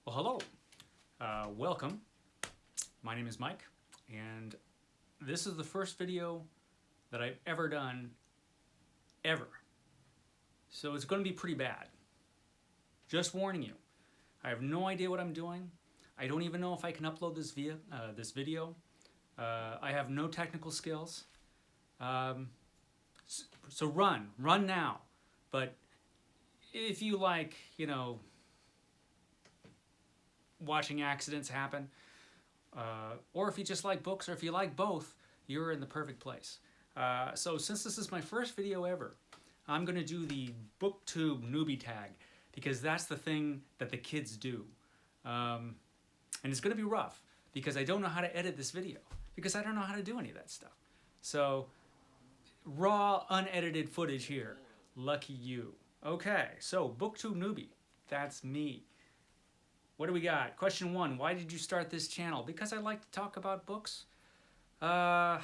Well, hello. Welcome. My name is Mike, and this is the first video that I've ever done, ever. So it's going to be pretty bad. Just warning you. I have no idea what I'm doing. I don't even know if I can upload this video. I have no technical skills. So run now. But if you like, watching accidents happen, or if you just like books, or if you like both, you're in the perfect place. So since this is my first video ever, I'm going to do the Booktube Newbie Tag, because that's the thing that the kids do. And it's going to be rough, because I don't know how to edit this video, because I don't know how to do any of that stuff. So, raw, unedited footage here. Lucky you. Okay, so Booktube Newbie, that's me. What do we got? Question 1, why did you start this channel? Because I like to talk about books. Yeah,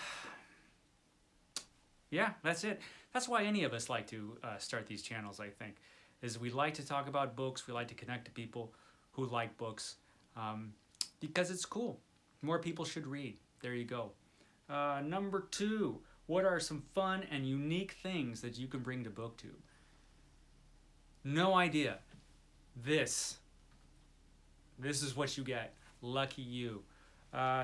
that's it. That's why any of us like to start these channels, I think, is we like to talk about books, we like to connect to people who like books, because it's cool. More people should read. There you go. Number 2, what are some fun and unique things that you can bring to Booktube? No idea. This is what you get. Lucky you.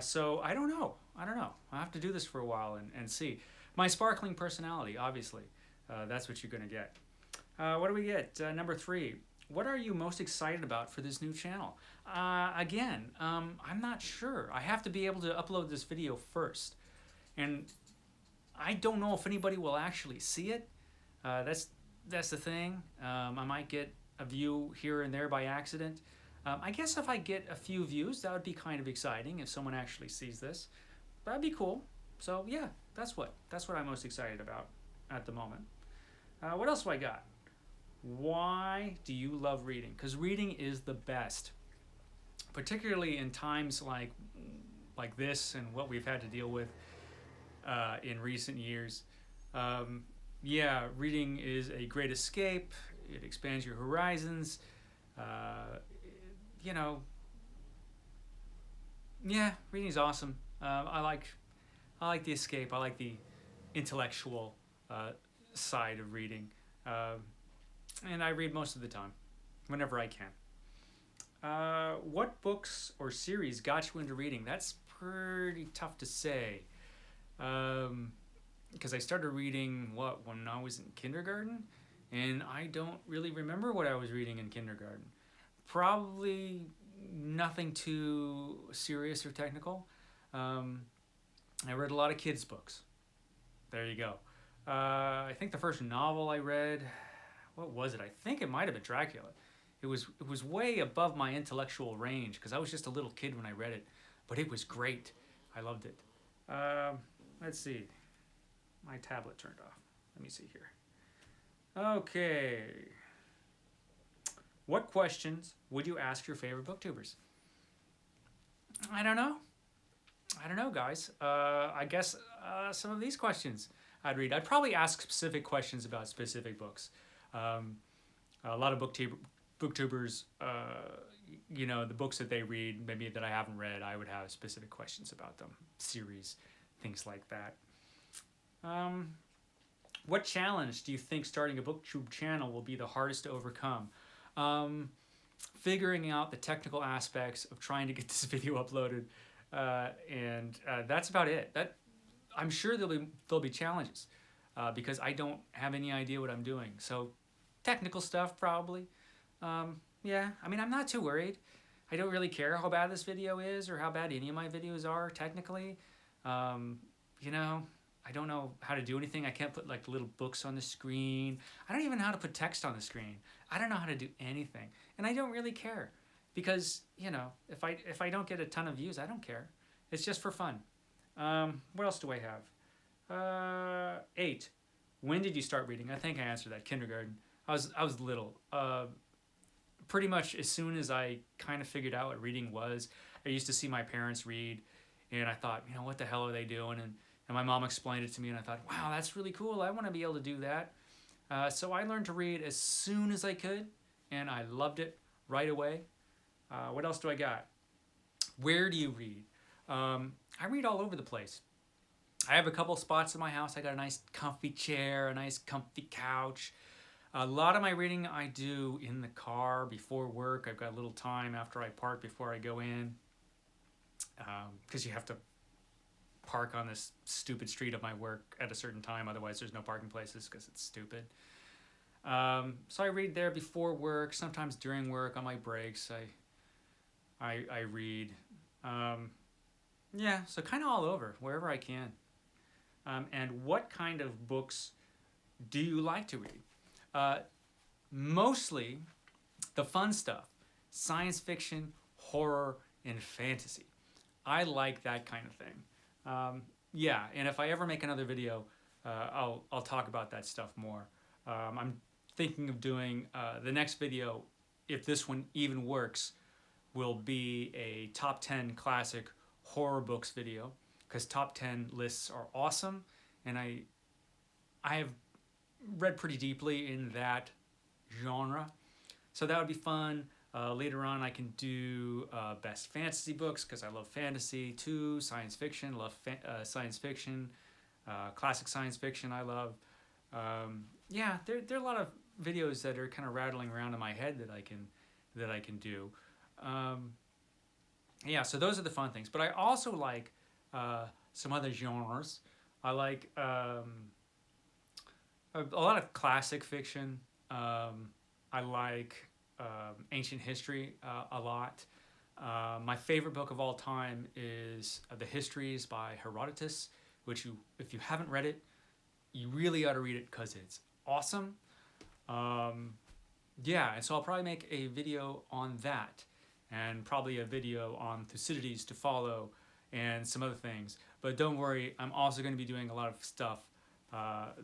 So I don't know. I'll have to do this for a while and see. My sparkling personality, obviously. That's what you're going to get. What do we get? Number 3. What are you most excited about for this new channel? Again, I'm not sure. I have to be able to upload this video first. And I don't know if anybody will actually see it. That's the thing. I might get a view here and there by accident. I guess if I get a few views, that would be kind of exciting if someone actually sees this. That'd be cool. So yeah, that's what I'm most excited about at the moment. What else do I got? Why do you love reading? Because reading is the best, particularly in times like this and what we've had to deal with in recent years. Yeah, reading is a great escape. It expands your horizons. Yeah, reading's awesome. I like the escape. I like the intellectual side of reading, and I read most of the time, whenever I can. What books or series got you into reading? That's pretty tough to say, because I started reading when I was in kindergarten, and I don't really remember what I was reading in kindergarten. Probably nothing too serious or technical. I read a lot of kids' books. There you go. I think the first novel I read, what was it? I think it might have been Dracula. It was way above my intellectual range, because I was just a little kid when I read it, but it was great. I loved it. Let's see. My tablet turned off. Let me see here. Okay. What questions would you ask your favorite booktubers? I don't know, guys. I guess some of these questions I'd read. I'd probably ask specific questions about specific books. A lot of booktubers, the books that they read, maybe that I haven't read, I would have specific questions about them. Series, things like that. What challenge do you think starting a Booktube channel will be the hardest to overcome? Figuring out the technical aspects of trying to get this video uploaded, and that's about it. I'm sure there'll be challenges, because I don't have any idea what I'm doing. So technical stuff probably. Yeah, I mean, I'm not too worried. I don't really care how bad this video is or how bad any of my videos are technically. I don't know how to do anything. I can't put like little books on the screen. I don't even know how to put text on the screen. I don't know how to do anything. And I don't really care, because, if I don't get a ton of views, I don't care. It's just for fun. What else do I have? 8. When did you start reading? I think I answered that. Kindergarten. I was little. Pretty much as soon as I kind of figured out what reading was, I used to see my parents read, and I thought, what the hell are they doing? And my mom explained it to me, and I thought, wow, that's really cool. I want to be able to do that. So I learned to read as soon as I could, and I loved it right away. What else do I got? Where do you read? I read all over the place. I have a couple spots in my house. I got a nice comfy chair, a nice comfy couch. A lot of my reading I do in the car before work. I've got a little time after I park before I go in, because you have to park on this stupid street of my work at a certain time. Otherwise, there's no parking places because it's stupid. So I read there before work. Sometimes during work on my breaks, I read. Yeah, so kind of all over, wherever I can. And what kind of books do you like to read? Mostly the fun stuff, science fiction, horror, and fantasy. I like that kind of thing. Yeah, and if I ever make another video, I'll talk about that stuff more. I'm thinking of doing the next video, if this one even works, will be a top 10 classic horror books video, because top 10 lists are awesome, and I have read pretty deeply in that genre, so that would be fun. Later on I can do best fantasy books, because I love fantasy too, science fiction, love science fiction, classic science fiction I love. Yeah, there are a lot of videos that are kind of rattling around in my head that I can do. Yeah, so those are the fun things. But I also like some other genres. I like a lot of classic fiction. I like ancient history a lot. My favorite book of all time is The Histories by Herodotus, which if you haven't read it, you really ought to read it because it's awesome. Yeah, and so I'll probably make a video on that, and probably a video on Thucydides to follow, and some other things. But don't worry, I'm also going to be doing a lot of stuff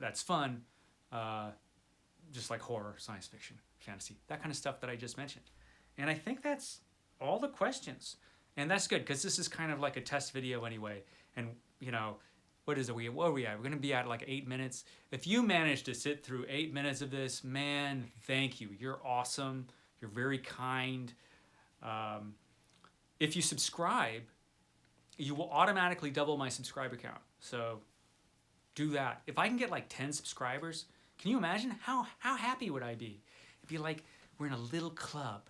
that's fun, just like horror, science fiction, fantasy, that kind of stuff that I just mentioned. And I think that's all the questions. And that's good, because this is kind of like a test video anyway. And, you know, what are we at? We're going to be at like 8 minutes. If you manage to sit through 8 minutes of this, man, thank you. You're awesome. You're very kind. If you subscribe, you will automatically double my subscriber count. So do that. If I can get like 10 subscribers, can you imagine how happy would I be? It'd be like we're in a little club.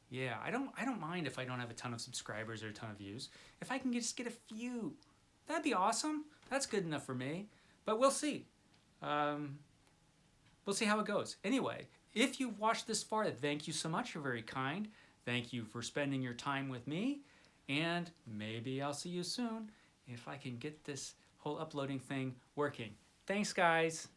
Yeah, I don't mind if I don't have a ton of subscribers or a ton of views. If I can just get a few, that'd be awesome. That's good enough for me. But we'll see. We'll see how it goes. Anyway, if you've watched this far, thank you so much. You're very kind. Thank you for spending your time with me. And maybe I'll see you soon if I can get this whole uploading thing working. Thanks, guys.